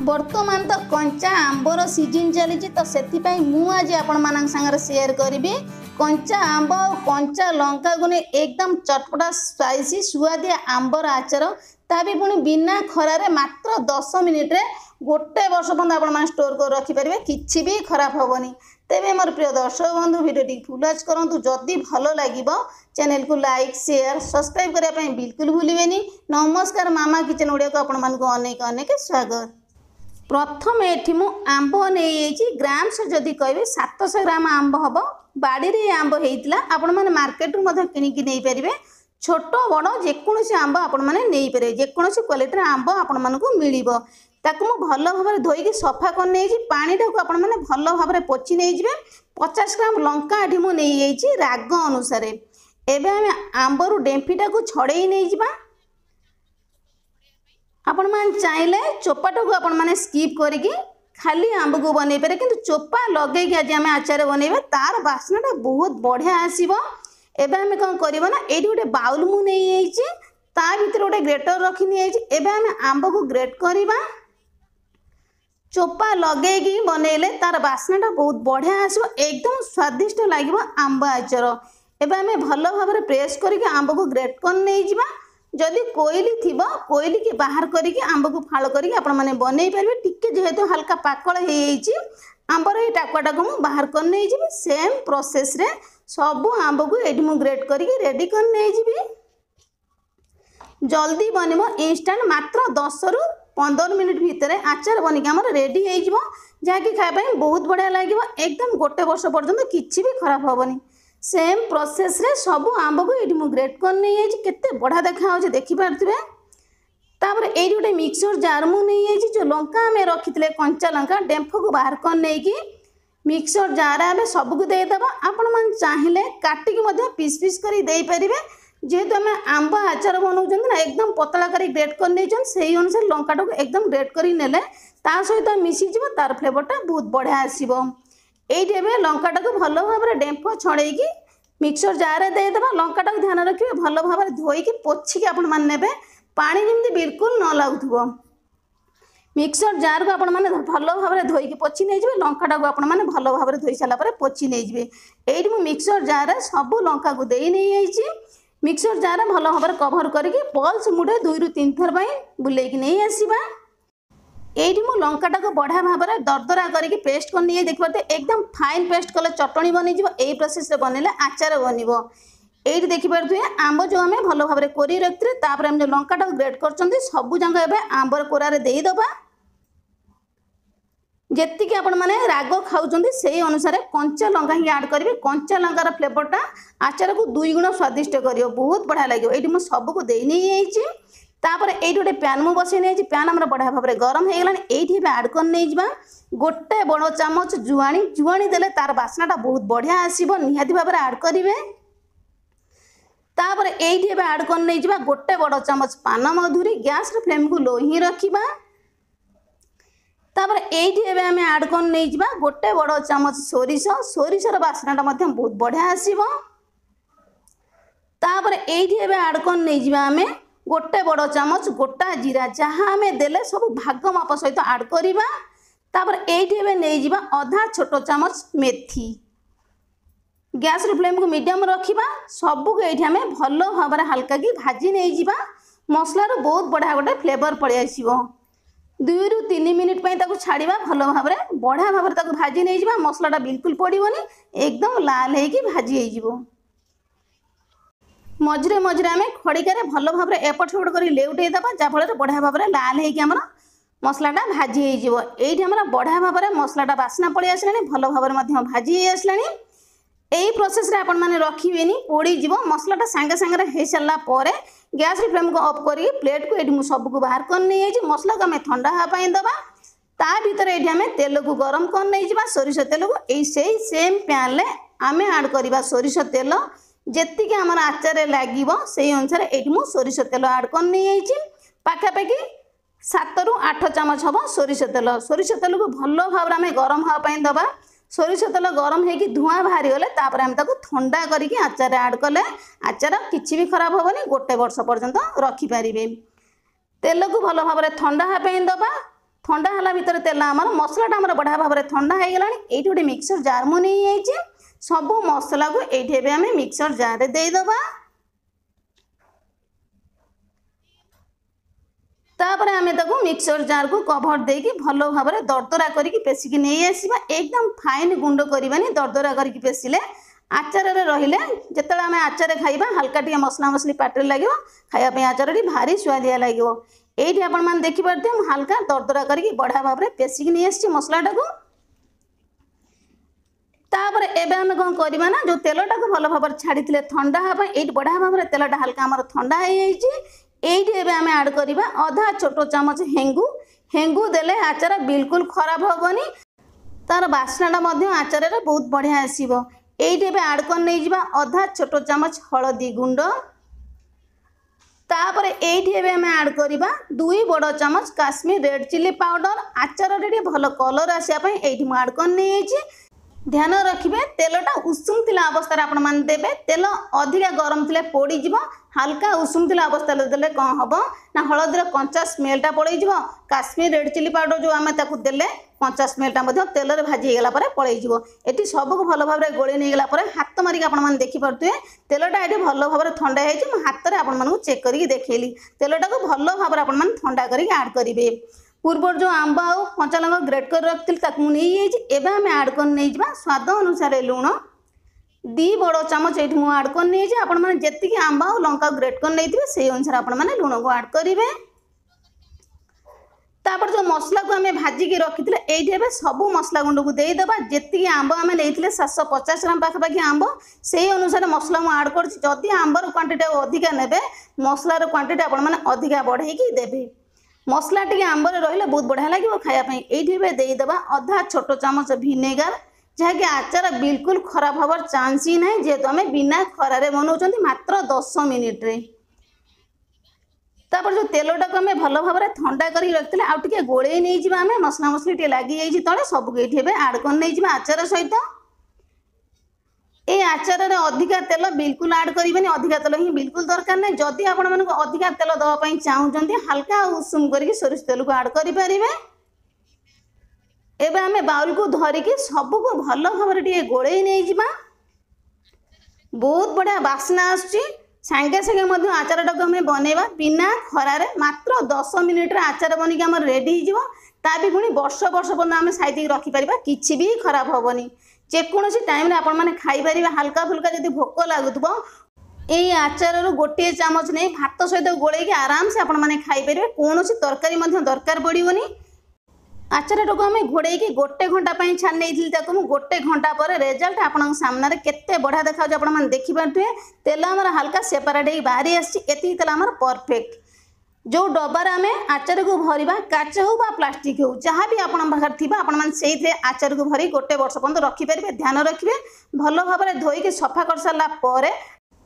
बर्तमान तो कंचा आंबर सीजन चली तो से आज आपण सागर शेयर करी कंचा आंब और कंचा लंका को एकदम चटपटा स्पाइसी सुआदिया आंबर आचार ता भी पुणी बिना खरारे मात्र 10 मिनिट रे गोटे वर्ष पर्यंत आपण स्टोर कर रखिपारे किसी भी खराब हेनी। तेरे मोर प्रिय दर्शक बंधु भिडियो फुलाज करूँ जदि भल लगे चैनल को लाइक शेयर सब्सक्राइब करने बिल्कुल भूलें। नमस्कार मामा किचन ओडिया को आपण अनेक अनेक स्वागत। प्रथम ये मु आंब नहीं ग्राम से जदि कहे 700 ग्राम आंब हम बाड़ी आंब होता आपण मैंने मार्केट किणिकी नहीं पारे छोट बड़ जेकोसी आंब आपण मैंने नहीं पारे जेकोसी क्वालिटी आंब आपण मानक मिल ताकू मु भल भाव धोईकी सफा कर पानीटा को आपण मैंने भल भाव पोची नहीं 50 ग्राम लंका ये मुझे राग अनुसार एवं आम आंबर डेम्फीटा को छड़े नहीं जा आपण मैंने चाहिए चोपाटा को आपण मैंने स्कीप करके खाली आंब को बनई पारे कि चोपा लगे आज आम आचार बनइबा तार बास्नाटा बहुत बढ़िया आसीबो। एबे आम कौन करबा ना एठी गोटे बाउल मु नहीं ता भीतर गोटे ग्रेटर रखी नहीं एबे आम आंब को ग्रेट करबा चोपा लगे बनइले तार बास्नाटा बहुत बढ़िया आसीबो एकदम स्वादिष्ट लागिबो आंब आचार। एबे आम भल भाव प्रेस करके आंब को ग्रेट कर नहीं जिबा जदि कोईली थी कोईली की बाहर करके आंब को फाड़ करके आपण मैंने बनई पारे टिके जेहेतु हल्का पाकल आंबर ये टाकुआटा को बाहर कर नहीं जी सेम प्रोसेस रे सबू आंब को ये ग्रेट करके रेडी कर नहीं जी जल्दी बनब इंस्टांट मात्र 10 रु 15 मिनिट भितर आचार बनिक आमर रेडी हो जहाँकि खाया बहुत बढ़िया लगे एकदम गोटे वर्ष पर्यंत किसी भी खराब हेनी। सेम प्रोसेस रे सबू आंब को ये ग्रेट कर नहीं केते बढ़िया देखा देखिपे। तापर ये गोटे मिक्सर जार मु नहीं जो लंका आम रखी कंचा लंका डेम्फ को बाहर कर नहीं मिक्सर जार आम सबको देदेव आपण मैंने चाहिए काटिकी पीस पीस कर दे पारे जेहेतु आम आंब आचार बनाऊँ ना एकदम पतला कर ग्रेट कर नहीं से अनुसार लंकाटा को एकदम ग्रेट कर नेले सहित मिसीज तार फ्लेवरटा बहुत बढ़िया आसो। ये लंकाटा को भल भाव डेम्फ छड़े मिक्सर जार देदेव लंकाटा को ध्यान रखिए भल भाव धोईकी पोछिकी आपण मैंने ने पानी जमी बिल्कुल न लगुव मिक्सर जार को आपण मैंने भल भाव धोईकी पोछि नहीं जाए लंकाटा को आपण मैंने भल भाव धोई सारापर पोछि नहीं जाए। ये मिक्सर जार सबू लंका को दे नहीं मिक्सर जार भल भाव कभर करके पल्स मुडे 2 रु 3 थर बुलेकी नहीं आसवा। ये लंकाटा को बढ़िया भाव में दरदरा करके पेस्ट कर नहीं देखिए एकदम फाइन पेस्ट कले चटनी बन यही प्रोसेस बनइले आचार बनब। ये देखिपे आंब जो आम भल भाव कोरी रखते आम जो लंकाटा ग्रेट कर सबू जाक एवं आंबर कोरार देदेबा जी आपण मैंने राग खाऊँ से अनुसार कंचा लंका ही आड करेंगे कंचा लंकार फ्लेवरटा आचार को 2 गुण स्वादिष्ट कर बहुत बढ़िया लगे। ये सबको दे नहीं तापर ये गोटे पैन मु बसई नहीं पैन आम बढ़िया भाव में गरम हो गलानी ये आड कर नहीं गोटे बड़ चामच जुआणी जुआणी देले तार बास्नाटा बहुत बढ़िया आसो निहाती भाव में आड करेंगे। तापर ये आड कर नहीं गोटे बड़ चामच पान मधुरी गैस फ्लेम को लो ही रखा तापर ये आम आड कर नहीं गोटे बड़ चामच सोरिष सोरिषर बास्नाटा बहुत बढ़िया आसो। तापर ये आड कर नहीं आम गोटे बड़ चामच गोटा जीरा जहाँ आम देले सब भाग माप सहित आड करवा तापर ये नहीं अधा छोट चामच मेथी गैस फ्लेम को मीडियम रखा सबको ये आम भल भाव हल्का की भाजी नहीं मसलार बहुत बढ़िया गोटे फ्लेवर पड़े आसो 2 रु 3 मिनिट छाड़ा भल भाव में बढ़िया भाव में भाजी नहीं मसलाटा बिल्कुल पड़ोनी एकदम लाल हो भाजी हो मझे मझे आम खड़िकार भल भाव में एपट सेपट कर लेउटेदेबा जहाँफल बढ़िया भाव में लाल होमर मसलाटा भाजी हो ये बढ़िया भाव में मसलाटा बास्ना पड़े आसला भल भाव में भाजी आसला। यही प्रोसेस आपण मैंने रखिए पोड़ी मसलाटा सांगे सांगे हो सारापर गैस फ्लेम को ऑफ कर प्लेट को ये सबको बाहर कर नहीं मसला को आम ठंडा हाँपाई दबा ता भीतर ये आम तेल को गरम कर नहीं सोरिष तेल को यही सेम पैन में आम आड करवा सोरिष तेल जी आम आचार लगे से अनुसार ये सोरिष तेल आड कर नहीं पाखापाखि 7 रु 8 चामच हम सोरिष तेल को भल भाव में गरम हाँपाई दबा सोरिष तेल गरम हो धूआं बाहरी गले आम ठंडा करके आचार आड कले आचार किसी भी खराब हेनी गोटे वर्ष पर्यंत रखिपारे तेल को भल भाव में ठंडा हाँपाई दबा ठंडा हला भितर तेल आमर मसलाटा आमर बढ़िया भाव में ठंडा हो गलानी। ये गोटे मिक्सर जार मु नहीं जाइए सब मसला को ये आम मिक्सर जार देदेबा। तापर आम ताको मिक्सर जार को कभर देकी भल भाव में दरदरा करके पेसिकी नहीं आसवा। एकदम फाइन गुंड करवानी दरदरा करके पेसिले आचार रहिले जिते आम आचार खाइबा हल्का टी मसला मसली पाटे लगे खायापी आचार टी भारी स्वादिया लगे। ये आपण मैंने देखिपे हल्का दरदरा करके बढ़िया भाव में पेसिकी नहीं आसी मसलाटा को। तापर एबे आम कौन करवा ना जो तेलटा को भल भाव छाड़ी ठंडा हाँ ये बढ़िया भाव में तेलटा हल्का आमर ठंडा हो ये आम ऐड करवा अधा छोट चामच हेंगू। हेंगू देले आचार बिल्कुल खराब हेनी तार बास्नाटा आचार बहुत बढ़िया आसो। ये ऐड कर नहीं जावा अधा छोट चामच हलदी गुंड। तापर ये आम ऐड करवा 2 बड़ चामच काश्मीर रेड चिली पाउडर। आचार भल कलर आसापी ये ऐड कर नहीं। ध्यान रखिए तेलटा उषुम थिला अवस्था आपण मैंने देवे तेल अधिका गरम थे पोड़ीज हल्का उषुम थिला अवस्था देले कौन हम ना हलदीर कंचा स्मेलटा पलैज। काश्मीर रेड चिली पाउडर जो आम देले कंचा स्मेलटा तेल भाजीगला पलैज। ये सबको भल भाव में गोली नहीं गला हाथ मारिक आपने देखिपे तेलटा ये भल भाव में ठंडा हो हाथ में आपको चेक करके देखली तेलटा को भल भाव में आपने ठंडा करके ऐड करेंगे। पूर्व जो आंब आउ कंचा लंका ग्रेट कर रखी नहीं आम ऐड कर नहीं जा स्वाद अनुसार लुण 2 बड़ चामच ये ऐड कर नहीं आपने जी आंब आउ लंका ग्रेट कर नहीं से अनुसार आपने लुण को ऐड करेंगे। तापर जो मसला को आम भाजिकी रखी ये सब मसला गुंड को देदेबा। जी आंब आम नहीं 750 ग्राम पाखापाखि आंब से अनुसार मसला मुझे ऐड कर आंबर क्वांटिटी अधिका ने मसलार क्वांटिटी आपने अधिका बढ़ाई देवे। मसला टी आंबर रही बहुत बढ़िया लगे खायापी। ये देदेबा अधा छोट चामच भिनेगार जहाँकि आचार बिल्कुल खराब हबार चांस ही ना जेहेतु आम बिना खरारे बनाऊँ मात्र 10 मिनिट रे। तापर जो तेलटा को आम भल भाव में ठंडा कर रखते आउ टे गोले नहीं जावा आम मसला मसली टे लगी तले सबको ये ऐड कर नहीं जावा आचार सहित। ये आचार अधिका तेल बिल्कुल ऐड करेंगे अधिका तेल ही बिल्कुल दरकार नहीं। जदि आपण मानक अधिका तेल दवाई चाहूँगी हल्का उषुम करके सोरिष तेल को ऐड करेंगे। एबे आम बाउल को धरिकी सबको भल भाव में गोले नहीं जावा। बहुत बढ़िया बास्ना आसुची सांगे सांगे आचारटा को आम बनवा बिना खरारे मात्र 10 मिनिट आचार बनिक आम रेडी हो भी पुणी वर्ष वर्ष पर्यटन आम साइड रखिपर किसी भी खराब हेनी। जेकोसी टाइम आपण मैंने खाईपर हल्का फुल्का जब भोक लगुव ये आचार गोटे चामच नहीं भात सहित गोलैक आराम से आपण मैंने खाईपर कौन तरकारी दरकार पड़ोनी। आचारटा को आम घोड़े गोटे घंटा छाड़ नहीं गोटे घंटा पर रिजल्ट आपण सामने केते बढ़िया देखा आप देखिपे तेल आमर हल्का सेपरेट हो बाहरी आसी तेल आमर परफेक्ट। जो डबार आम आचार को भरवा काच हो प्लास्टिक हो जहाँ भी आपन थी आपने आचार को भरी गोटे वर्ष पर्यटन रखिपारे। ध्यान रखिए भल भाव में धोईकी सफा कर सारापर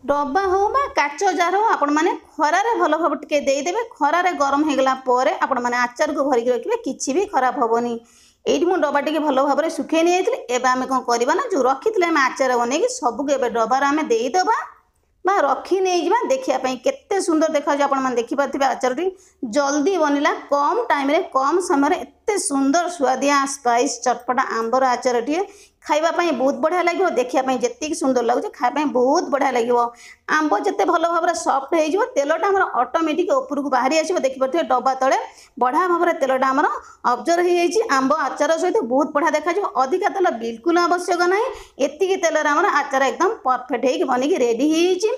डब्बा हो काच जार हो आपण मैंने खरारे भल भाव टे देदेवे। खरारे गरम होगला आपण मैंने आचार को भरिक रखिए किसी भी खराब हेनी। ये मुझे डब्बा टे भल भाव में सुखे नहीं एवं आम कौन करवा ना जो रखी आम आचार बनई सबको ए डबार आम देदेबा बा रखी नहीं जावा देखापी केते सुंदर देखा आपने देखिपे। आचार टी जल्दी बनला कम टाइम रे कम समय एते सुंदर स्वादिया स्पाइस चटपटा आंबर आचार टी खावाई बहुत बढ़िया लगे देखापी जी सुंदर लगुच खावाई बहुत बढ़िया लगे। आंब जिते भल भाव में सफ्ट हो तेलटा आम ऑटोमेटिक ऊपर को बाहरी आसो देखिपे डब्बा तले बढ़िया भाव में तेलटा आम ऑब्जर्व हो आंब आचार सहित बहुत बढ़िया देखा। अधिका तेल बिल्कुल आवश्यक ना एतिकी तेल आम आचार एकदम परफेक्ट हो बनिकी रेडी हो।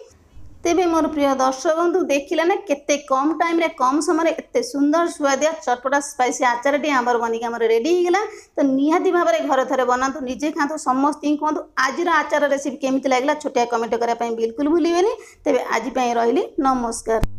तेबे मोर प्रिय दर्शक बंधु देखिले ना केते कम टाइम रे कम समय एते सुंदर स्वादिया चटपटा स्पाइसी आचार टी आमर बनिक आमर रेडी होगा। तो निहाती भाव में घर थे बनातु निजे खातु समस्त कहतु आज आचार रेसिपी केमिति लागला छोटिया कमेंट करने बिल्कुल भूलिए। तेबे आज रही नमस्कार।